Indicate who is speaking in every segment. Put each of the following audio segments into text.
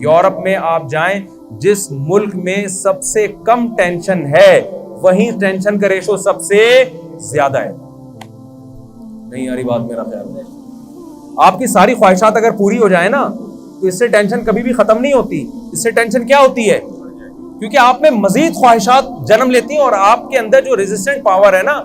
Speaker 1: Europe میں آپ جائیں، جس ملک میں سب سے کم ٹینشن ہے وہیں ٹینشن کا ریشو سب سے زیادہ ہے. نہیں آ رہی بات میرا خیال ہے. آپ کی ساری خواہشات اگر پوری ہو جائے نا تو اس سے ٹینشن کبھی بھی ختم نہیں ہوتی. اس سے ٹینشن کیا ہوتی ہے؟ کیونکہ آپ میں مزید خواہشات جنم لیتی ہیں اور آپ کے اندر جو ریزسٹنٹ پاور ہے نا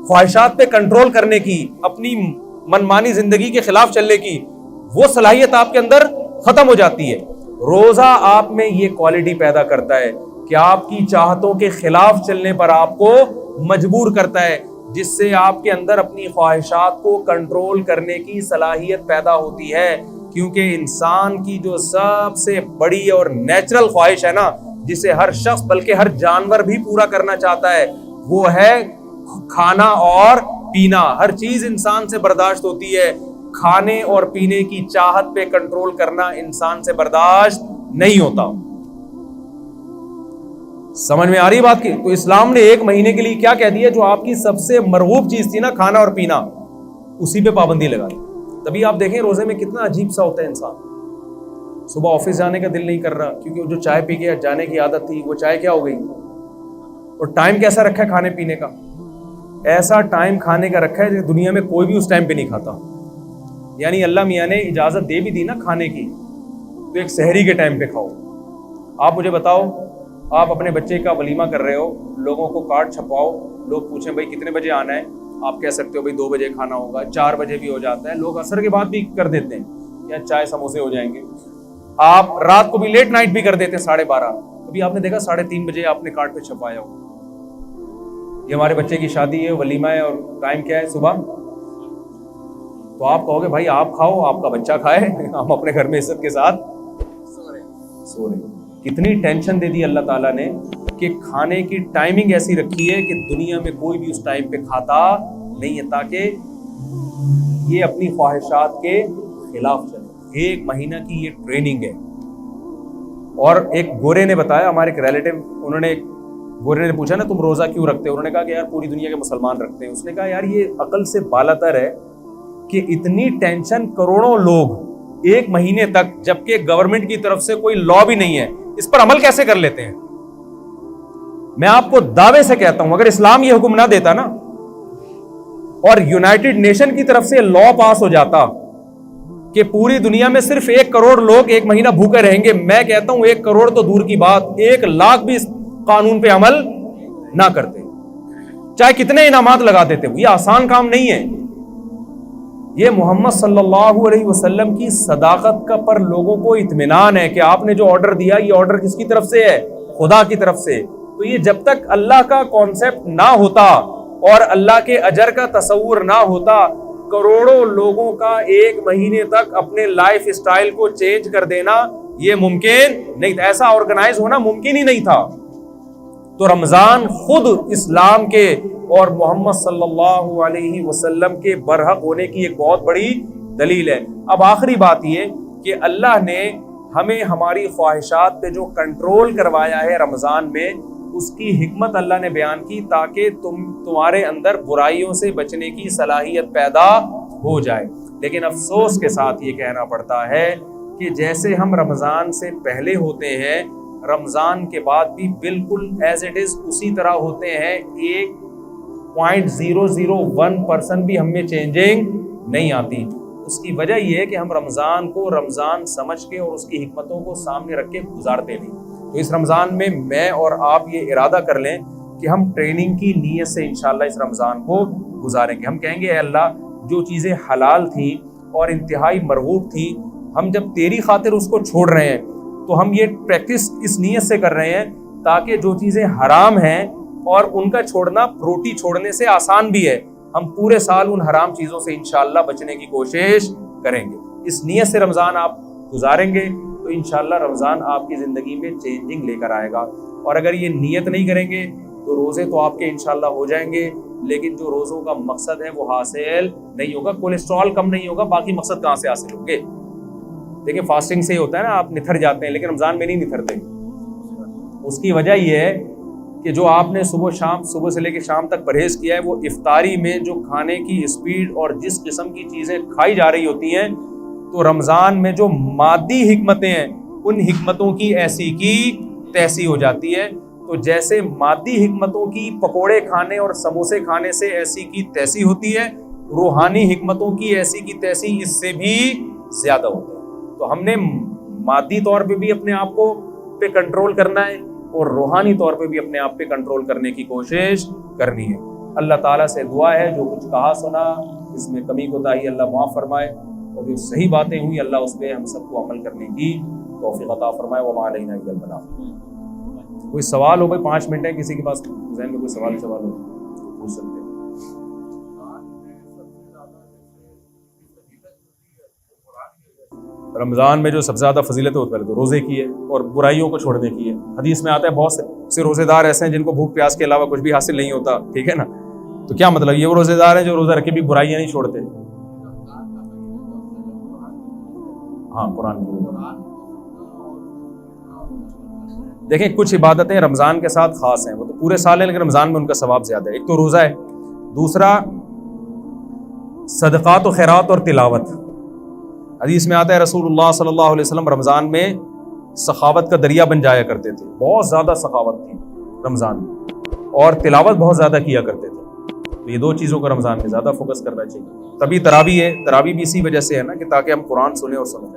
Speaker 1: خواہشات پہ کنٹرول کرنے کی، اپنی منمانی زندگی کے خلاف چلنے کی، وہ صلاحیت آپ کے اندر ختم ہو جاتی ہے. روزہ آپ میں یہ کوالٹی پیدا کرتا ہے کہ آپ کی چاہتوں کے خلاف چلنے پر آپ کو مجبور کرتا ہے، جس سے آپ کے اندر اپنی خواہشات کو کنٹرول کرنے کی صلاحیت پیدا ہوتی ہے. کیونکہ انسان کی جو سب سے بڑی اور نیچرل خواہش ہے نا، جسے ہر شخص بلکہ ہر جانور بھی پورا کرنا چاہتا ہے، وہ ہے کھانا اور پینا. ہر چیز انسان سے برداشت ہوتی ہے، کھانے اور پینے کی چاہت پہ کنٹرول کرنا انسان سے برداشت نہیں ہوتا. سمجھ میں آ رہی بات کی؟ تو اسلام نے 1 مہینے کے لیے کیا کہہ دیا؟ جو آپ کی سب سے مرغوب چیز تھی نا کھانا اور پینا، اسی پہ پابندی لگا دی. تبھی آپ دیکھیں روزے میں کتنا عجیب سا ہوتا ہے انسان. صبح آفس جانے کا دل نہیں کر رہا کیونکہ وہ جو چائے پی کے جانے کی عادت تھی وہ چائے کیا ہو گئی. اور ٹائم کیسا رکھا ہے کھانے پینے کا؟ ایسا ٹائم کھانے کا رکھا ہے کہ دنیا میں کوئی بھی اس ٹائم پہ نہیں کھاتا. یعنی اللہ میاں نے اجازت دے بھی دی نا کھانے کی تو ایک سحری کے ٹائم پہ کھاؤ. آپ مجھے بتاؤ، آپ اپنے بچے کا ولیمہ کر رہے ہو، لوگوں کو کارڈ چھپاؤ، لوگ پوچھیں بھائی کتنے بجے آنا ہے، آپ کہہ سکتے ہو بھائی 2 بجے کھانا ہوگا، 4 بجے بھی ہو جاتا ہے، لوگ عصر کے بعد بھی کر دیتے ہیں یا چائے سموسے ہو جائیں گے. آپ رات کو بھی لیٹ نائٹ بھی کر دیتے ہیں 12:30. ابھی آپ نے دیکھا 3:30 بجے آپ نے کارڈ پہ چھپایا ہو. یہ ہمارے بچے کی شادی ہے، ولیمہ ہے، اور ٹائم کیا ہے صبح. تو آپ کہو گے بھائی آپ کھاؤ، آپ کا بچہ کھائے، ہم اپنے گھر میں عزت کے ساتھ سو رہے. کتنی ٹینشن دے دی اللہ تعالیٰ نے کہ کھانے کی ٹائمنگ ایسی رکھی ہے کہ دنیا میں کوئی بھی اس ٹائم پہ کھاتا نہیں ہے، تاکہ یہ اپنی خواہشات کے خلاف چلے. 1 مہینہ کی یہ ٹریننگ ہے. اور ایک گورے نے بتایا، ہمارے ایک ریلیٹیو، گورے نے پوچھا نا تم روزہ کیوں رکھتے ہو؟ انہوں نے کہا کہ یار پوری دنیا کے مسلمان رکھتے ہیں. اس نے کہا یار یہ عقل سے بالاتر ہے کہ اتنی ٹینشن کروڑوں لوگ 1 مہینے تک، جبکہ گورنمنٹ کی طرف سے کوئی لا بھی نہیں ہے، اس پر عمل کیسے کر لیتے ہیں؟ میں آپ کو دعوے سے کہتا ہوں اگر اسلام یہ حکم نہ دیتا نا اور یونائٹڈ نیشن کی طرف سے لا پاس ہو جاتا کہ پوری دنیا میں صرف 1 کروڑ لوگ 1 مہینہ بھوکے رہیں گے، میں کہتا ہوں 1 کروڑ تو دور کی بات، 1 لاکھ بھی اس قانون پہ عمل نہ کرتے، چاہے کتنے انعامات لگا دیتے. یہ آسان کام نہیں ہے. یہ محمد صلی اللہ علیہ وسلم کی صداقت کا پر لوگوں کو اطمینان ہے کہ آپ نے جو آرڈر دیا یہ آرڈر کس کی طرف سے ہے؟ خدا کی طرف سے. تو یہ جب تک اللہ کا کانسیپٹ نہ ہوتا اور اللہ کے اجر کا تصور نہ ہوتا، کروڑوں لوگوں کا 1 مہینے تک اپنے لائف اسٹائل کو چینج کر دینا یہ ممکن نہیں تھا. ایسا آرگنائز ہونا ممکن ہی نہیں تھا. تو رمضان خود اسلام کے اور محمد صلی اللہ علیہ وسلم کے برحق ہونے کی ایک بہت بڑی دلیل ہے. اب آخری بات یہ کہ اللہ نے ہمیں ہماری خواہشات پہ جو کنٹرول کروایا ہے رمضان میں، اس کی حکمت اللہ نے بیان کی تاکہ تمہارے اندر برائیوں سے بچنے کی صلاحیت پیدا ہو جائے. لیکن افسوس کے ساتھ یہ کہنا پڑتا ہے کہ جیسے ہم رمضان سے پہلے ہوتے ہیں، رمضان کے بعد بھی بالکل ایز اٹ از اسی طرح ہوتے ہیں. 1.001% بھی ہم میں چینجنگ نہیں آتی. اس کی وجہ یہ ہے کہ ہم رمضان کو رمضان سمجھ کے اور اس کی حکمتوں کو سامنے رکھ کے گزارتے نہیں. تو اس رمضان میں میں اور آپ یہ ارادہ کر لیں کہ ہم ٹریننگ کی نیت سے انشاءاللہ اس رمضان کو گزاریں گے. ہم کہیں گے اے اللہ جو چیزیں حلال تھیں اور انتہائی مرغوب تھیں، ہم جب تیری خاطر اس کو چھوڑ رہے ہیں تو ہم یہ پریکٹس اس نیت سے کر رہے ہیں تاکہ جو چیزیں حرام ہیں اور ان کا چھوڑنا روٹی چھوڑنے سے آسان بھی ہے، ہم پورے سال ان حرام چیزوں سے انشاءاللہ بچنے کی کوشش کریں گے. اس نیت سے رمضان آپ گزاریں گے تو انشاءاللہ رمضان آپ کی زندگی میں چینجنگ لے کر آئے گا. اور اگر یہ نیت نہیں کریں گے تو روزے تو آپ کے انشاءاللہ ہو جائیں گے، لیکن جو روزوں کا مقصد ہے وہ حاصل نہیں ہوگا. کولیسٹرول کم نہیں ہوگا، باقی مقصد کہاں سے حاصل ہوں گے؟ دیکھیں فاسٹنگ سے ہی ہوتا ہے نا، آپ نتھر جاتے ہیں لیکن رمضان میں نہیں نتھرتے. اس کی وجہ یہ ہے کہ جو آپ نے صبح سے لے کے شام تک پرہیز کیا ہے، وہ افطاری میں جو کھانے کی اسپیڈ اور جس قسم کی چیزیں کھائی جا رہی ہوتی ہیں، تو رمضان میں جو مادی حکمتیں ہیں ان حکمتوں کی ایسی کی تیسی ہو جاتی ہے. تو جیسے مادی حکمتوں کی پکوڑے کھانے اور سموسے کھانے سے ایسی کی تیسی ہوتی ہے، روحانی حکمتوں کی ایسی کی تیسی اس سے بھی زیادہ ہوتی ہے. تو ہم نے مادی طور پہ بھی اپنے آپ کو پہ کنٹرول کرنا ہے اور روحانی طور پہ بھی اپنے آپ پہ کنٹرول کرنے کی کوشش کرنی ہے. اللہ تعالیٰ سے دعا ہے جو کچھ کہا سنا اس میں کمی کوتاہی اللہ معاف فرمائے، اور جو صحیح باتیں ہوئی اللہ اس پہ ہم سب کو عمل کرنے کی توفیق عطا فرمائے. وما علینا الا البلاغ. کوئی سوال ہو بھائی 5 منٹ ہے، کسی کے پاس ذہن میں کوئی سوال ہو پوچھ سکتے ہیں. رمضان میں جو سب سے زیادہ فضیلت ہے پہلے تو روزے کی ہے اور برائیوں کو چھوڑنے کی ہے. حدیث میں آتا ہے بہت سے روزے دار ایسے ہیں جن کو بھوک پیاس کے علاوہ کچھ بھی حاصل نہیں ہوتا، ٹھیک ہے نا. تو کیا مطلب یہ وہ روزے دار ہیں جو روزہ رکھ کے بھی برائیاں نہیں چھوڑتے. ہاں قرآن کی دیکھیں کچھ عبادتیں رمضان کے ساتھ خاص ہیں، وہ تو پورے سال ہیں لیکن رمضان میں ان کا ثواب زیادہ ہے. ایک تو روزہ ہے، دوسرا صدقات و خیرات اور تلاوت. حدیث میں آتا ہے رسول اللہ صلی اللہ علیہ وسلم رمضان میں سخاوت کا دریا بن جایا کرتے تھے، بہت زیادہ سخاوت تھی رمضان میں، اور تلاوت بہت زیادہ کیا کرتے تھے. تو یہ 2 چیزوں کو رمضان میں زیادہ فوکس کرنا چاہیے. تبھی تراویح ہے، تراویح بھی اسی وجہ سے ہے نا کہ تاکہ ہم قرآن سنیں اور سنیں.